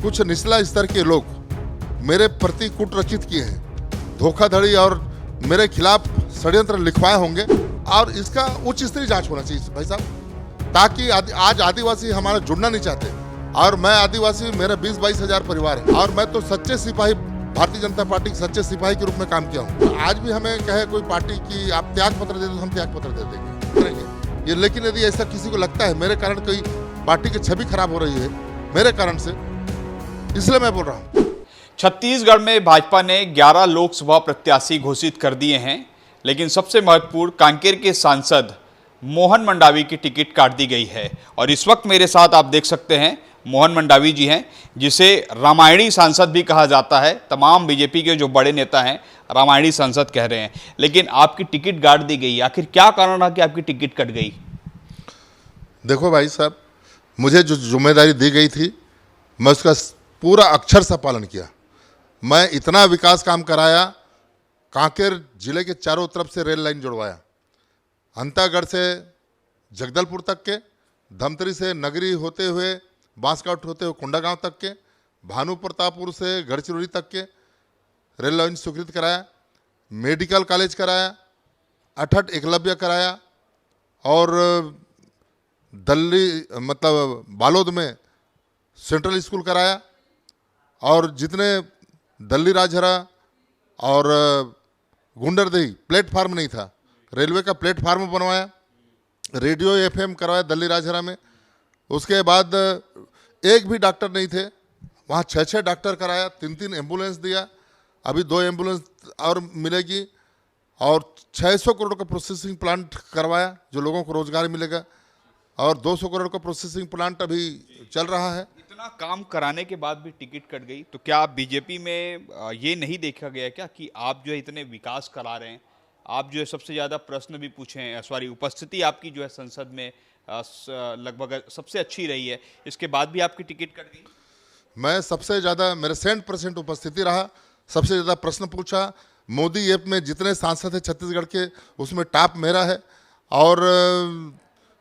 कुछ निचला स्तर के लोग मेरे प्रति कूट रचित किए हैं, धोखाधड़ी और मेरे खिलाफ षड्यंत्र लिखवाए होंगे और इसका उच्च स्तरीय जांच होना चाहिए भाई साहब, ताकि आज आदिवासी हमारा जुड़ना नहीं चाहते और मैं आदिवासी, मेरा 20-22 हज़ार परिवार है और मैं तो सच्चे सिपाही, भारतीय जनता पार्टी के सच्चे सिपाही के रूप में काम किया हूँ। आज भी हमें कहे कोई पार्टी की आप त्याग पत्र दे दो, हम त्याग पत्र दे देंगे, करेंगे ये। लेकिन यदि ऐसा किसी को लगता है मेरे कारण कोई पार्टी की छवि खराब हो रही है मेरे कारण से, इसलिए मैं बोल रहा हूँ। छत्तीसगढ़ में भाजपा ने 11 लोकसभा प्रत्याशी घोषित कर दिए हैं, लेकिन सबसे महत्वपूर्ण कांकेर के सांसद मोहन मंडावी की टिकट काट दी गई है। और इस वक्त मेरे साथ आप देख सकते हैं मोहन मंडावी जी हैं, जिसे रामायणी सांसद भी कहा जाता है। तमाम बीजेपी के जो बड़े नेता हैं रामायणी सांसद कह रहे हैं, लेकिन आपकी टिकट काट दी गई। आखिर क्या कारण रहा कि आपकी टिकट कट गई? देखो भाई साहब, मुझे जो जिम्मेदारी दी गई थी मैं उसका पूरा अक्षर सा पालन किया। मैं इतना विकास काम कराया, कांकेर जिले के चारों तरफ से रेल लाइन जुड़वाया, अंतागढ़ से जगदलपुर तक के, धमतरी से नगरी होते हुए बांसकाट होते हुए कोंडागांव तक के, भानु प्रतापपुर से गढ़चिरौली तक के रेल लाइन स्वीकृत कराया, मेडिकल कॉलेज कराया, अठट एकलव्य कराया और दल्ली मतलब बालोद में सेंट्रल स्कूल कराया और जितने दल्ली राजहरा और गुंडरदेही प्लेटफार्म नहीं था, रेलवे का प्लेटफार्म बनवाया, रेडियो एफएम करवाया दल्ली राजहरा में। उसके बाद एक भी डॉक्टर नहीं थे, वहाँ 6 डॉक्टर कराया, 3 एम्बुलेंस दिया, अभी 2 एम्बुलेंस और मिलेगी और 600 करोड़ का प्रोसेसिंग प्लांट करवाया जो लोगों को रोजगार मिलेगा और 200 करोड़ का प्रोसेसिंग प्लांट अभी चल रहा है। इतना काम कराने के बाद भी टिकट कट गई, तो क्या आप बीजेपी में ये नहीं देखा गया क्या कि आप जो है इतने विकास करा रहे हैं, आप जो है सबसे ज़्यादा प्रश्न भी पूछे हैं, सॉरी उपस्थिति आपकी जो है संसद में लगभग सबसे अच्छी रही है, इसके बाद भी आपकी टिकट कट गई? मैं सबसे ज़्यादा, मेरे 100% उपस्थिति रहा, सबसे ज़्यादा प्रश्न पूछा। मोदी ऐप में जितने सांसद हैं छत्तीसगढ़ के उसमें टॉप मेरा है। और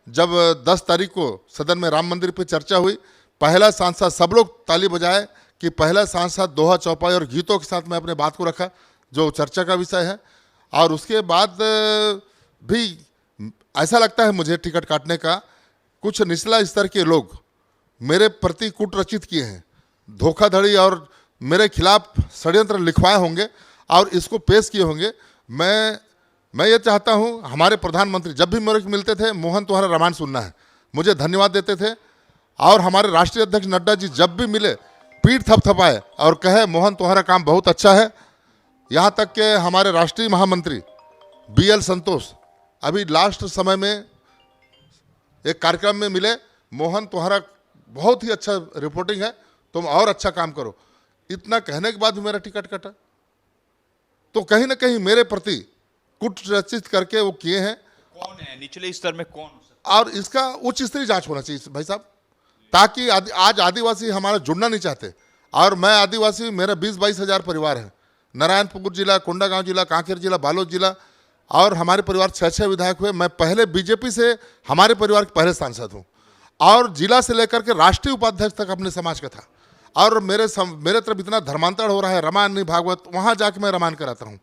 जब 10 तारीख को सदन में राम मंदिर पर चर्चा हुई, पहला सांसद, सब लोग ताली बजाए कि पहला सांसद दोहा चौपाई और गीतों के साथ मैं अपने बात को रखा जो चर्चा का विषय है। और उसके बाद भी ऐसा लगता है मुझे टिकट काटने का, कुछ निचला स्तर के लोग मेरे प्रति कूट रचित किए हैं, धोखाधड़ी और मेरे खिलाफ षड्यंत्र लिखवाए होंगे और इसको पेश किए होंगे। मैं ये चाहता हूँ, हमारे प्रधानमंत्री जब भी मेरे को मिलते थे, मोहन तुम्हारा रामायण सुनना है, मुझे धन्यवाद देते थे। और हमारे राष्ट्रीय अध्यक्ष नड्डा जी जब भी मिले पीठ थपथपाए और कहे मोहन तुम्हारा काम बहुत अच्छा है। यहाँ तक के हमारे राष्ट्रीय महामंत्री BL संतोष अभी लास्ट समय में एक कार्यक्रम में मिले, मोहन तुम्हारा बहुत ही अच्छा रिपोर्टिंग है, तुम और अच्छा काम करो। इतना कहने के बाद भी मेरा टिकट कटा, तो कहीं ना कहीं मेरे प्रति कुट रचित करके वो किए हैं। कौन है निचले स्तर में, कौन? और इसका उच्च स्तरीय जांच होना चाहिए भाई साहब, ताकि आज आदिवासी हमारा जुड़ना नहीं चाहते और मैं आदिवासी, मेरा 20-22 हज़ार परिवार है, नारायणपुर जिला, कोंडागांव जिला, कांकेर जिला, बालोद जिला और हमारे परिवार 6 विधायक हुए। मैं पहले बीजेपी से हमारे परिवार के पहले सांसद हूँ और जिला से लेकर के राष्ट्रीय उपाध्यक्ष तक अपने समाज का था। और मेरे तरफ इतना धर्मांतरण हो रहा है, रामायण नहीं भागवत, वहाँ जाके मैं रामायण कराता हूँ।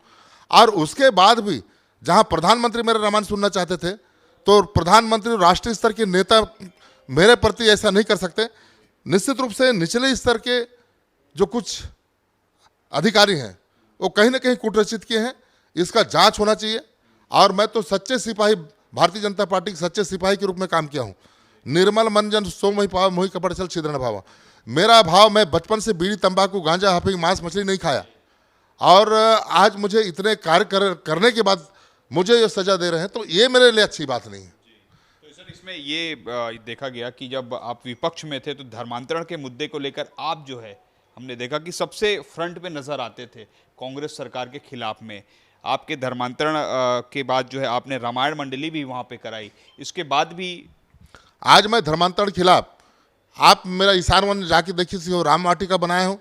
और उसके बाद भी जहाँ प्रधानमंत्री मेरा रामायण सुनना चाहते थे, तो प्रधानमंत्री राष्ट्रीय स्तर के नेता मेरे प्रति ऐसा नहीं कर सकते। निश्चित रूप से निचले स्तर के जो कुछ अधिकारी हैं वो कहीं ना कहीं कूटरचित किए हैं, इसका जांच होना चाहिए। और मैं तो सच्चे सिपाही, भारतीय जनता पार्टी के सच्चे सिपाही के रूप में काम किया हूँ। निर्मल मन जन सो मोहि पाव, मोहि कपड़ चल छिद्र न भावा। मेरा भाव, मैं बचपन से बीड़ी, तंबाकू, गांजा, हफीम, मांस मछली नहीं खाया और आज मुझे इतने कार्य करने के बाद मुझे ये सजा दे रहे हैं, तो ये मेरे लिए अच्छी बात नहीं है। तो सर, इसमें ये देखा गया कि जब आप विपक्ष में थे तो धर्मांतरण के मुद्दे को लेकर आप जो है, हमने देखा कि सबसे फ्रंट पे नजर आते थे कांग्रेस सरकार के खिलाफ में। आपके धर्मांतरण के बाद जो है आपने रामायण मंडली भी वहाँ पे कराई, इसके बाद भी आज मैं धर्मांतरण खिलाफ, आप मेरा ईशान वन जाके देखिए, राम वाटिका बनाया हूँ,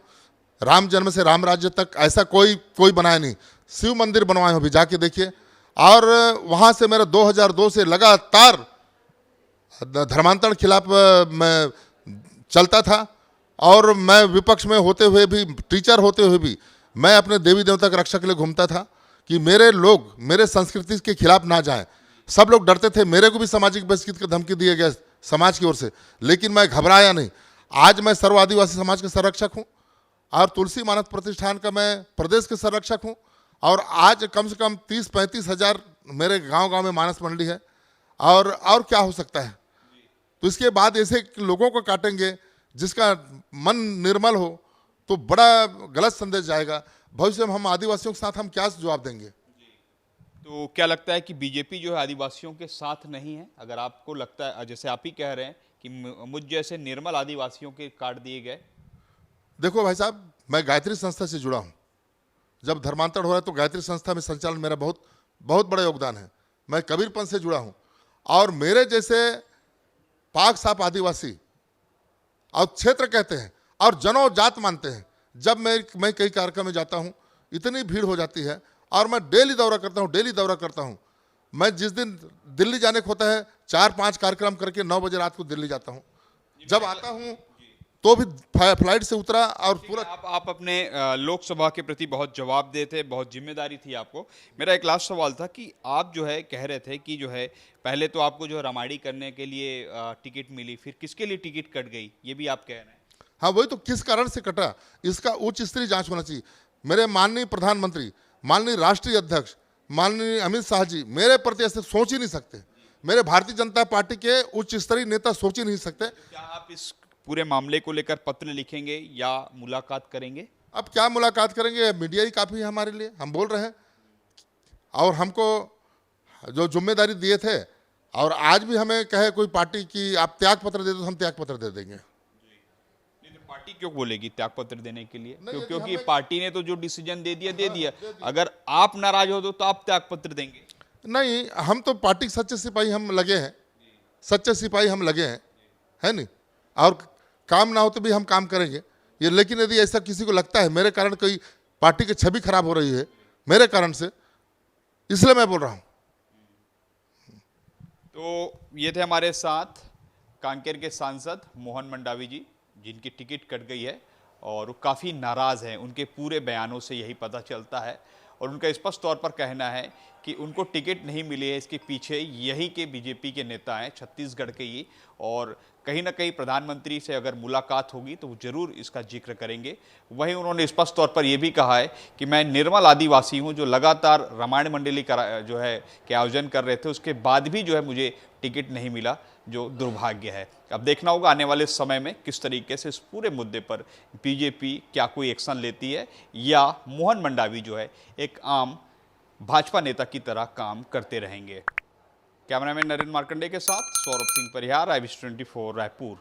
राम जन्म से राम राज्य तक ऐसा कोई बनाया नहीं। शिव मंदिर बनवाए हो, भी जाके देखिए। और वहाँ से मेरा 2002 से लगातार धर्मांतरण खिलाफ मैं चलता था और मैं विपक्ष में होते हुए भी, टीचर होते हुए भी मैं अपने देवी देवता की रक्षा के लिए घूमता था कि मेरे लोग मेरे संस्कृति के खिलाफ ना जाएं। सब लोग डरते थे, मेरे को भी सामाजिक बहिष्कृत की धमकी दिए गए समाज की ओर से, लेकिन मैं घबराया नहीं। आज मैं सर्व आदिवासी समाज के संरक्षक हूँ और तुलसी मानस प्रतिष्ठान का मैं प्रदेश के संरक्षक हूँ। और आज कम से कम 30-35 हज़ार मेरे गांव-गांव में मानस मंडली है। और क्या हो सकता है? तो इसके बाद ऐसे लोगों को काटेंगे जिसका मन निर्मल हो तो बड़ा गलत संदेश जाएगा। भविष्य में हम आदिवासियों के साथ हम क्या जवाब देंगे? तो क्या लगता है कि बीजेपी जो है आदिवासियों के साथ नहीं है? अगर आपको लगता है, जैसे आप ही कह रहे हैं कि मुझ जैसे निर्मल आदिवासियों के काट दिए गए। देखो भाई साहब, मैं गायत्री संस्था से जुड़ा हूँ। जब धर्मांतरण हो रहा है तो गायत्री संस्था में संचालन मेरा बहुत बहुत बड़ा योगदान है। मैं कबीरपंथ से जुड़ा हूँ और मेरे जैसे पाक साफ आदिवासी और क्षेत्र कहते हैं और जनोजात मानते हैं। जब मैं कई कार्यक्रम में जाता हूँ, इतनी भीड़ हो जाती है और मैं डेली दौरा करता हूँ। मैं जिस दिन दिल्ली जाने को होता है 4-5 कार्यक्रम करके 9 बजे रात को दिल्ली जाता हूँ। जब आता हूँ तो भी फ्लाइट से उतरा और पूरा। आप अपने लोकसभा के प्रति बहुत जवाबदेह थे, बहुत जिम्मेदारी थी आपको। मेरा एक लास्ट सवाल था कि आप जो है कह रहे थे कि जो है पहले तो आपको जो है रामायणी करने के लिए टिकट मिली, फिर किसके लिए टिकट कट गई, ये भी आप कह रहे हैं। हाँ, वही तो, किस कारण से कटा इसका उच्च स्तरीय जांच होना चाहिए। मेरे माननीय प्रधानमंत्री, माननीय राष्ट्रीय अध्यक्ष, माननीय अमित शाह जी मेरे प्रति ऐसे सोच ही नहीं सकते। मेरे भारतीय जनता पार्टी के उच्च स्तरीय नेता सोच ही नहीं सकते। क्या आप इस पूरे मामले को लेकर पत्र लिखेंगे या मुलाकात करेंगे? अब क्या मुलाकात करेंगे, मीडिया ही काफ़ी है हमारे लिए। हम बोल रहे हैं और हमको जो जिम्मेदारी दिए थे और आज भी हमें कहे कोई पार्टी की आप त्याग पत्र दे दो, हम त्याग पत्र दे देंगे। पार्टी क्यों बोलेगी त्याग पत्र देने के लिए? क्योंकि हमें... पार्टी ने तो जो डिसीजन दे दिया। अगर आप नाराज हो तो आप त्याग पत्र देंगे? नहीं, हम तो पार्टी के सच्चे सिपाही हम लगे हैं, सच्चे सिपाही हम लगे हैं, है नहीं? और काम ना हो तो भी हम काम करेंगे ये। लेकिन यदि ऐसा किसी को लगता है मेरे कारण कोई पार्टी की छवि खराब हो रही है मेरे कारण से, इसलिए मैं बोल रहा हूं। तो ये थे हमारे साथ कांकेर के सांसद मोहन मंडावी जी, जिनकी टिकट कट गई है और वो काफ़ी नाराज़ हैं। उनके पूरे बयानों से यही पता चलता है और उनका स्पष्ट तौर पर कहना है कि उनको टिकट नहीं मिली है, इसके पीछे यही के बीजेपी के नेता हैं, छत्तीसगढ़ के ही। और कहीं ना कहीं प्रधानमंत्री से अगर मुलाकात होगी तो वो जरूर इसका जिक्र करेंगे। वहीं उन्होंने स्पष्ट तौर पर यह भी कहा है कि मैं निर्मल आदिवासी हूं, जो लगातार रामायण मंडली का जो है के आयोजन कर रहे थे, उसके बाद भी जो है मुझे टिकट नहीं मिला, जो दुर्भाग्य है। अब देखना होगा आने वाले समय में किस तरीके से इस पूरे मुद्दे पर बीजेपी क्या कोई एक्शन लेती है या मोहन मंडावी जो है एक आम भाजपा नेता की तरह काम करते रहेंगे। कैमरामैन नरेंद्र मार्कंडे के साथ सौरभ सिंह परिहार, IBC 24 रायपुर।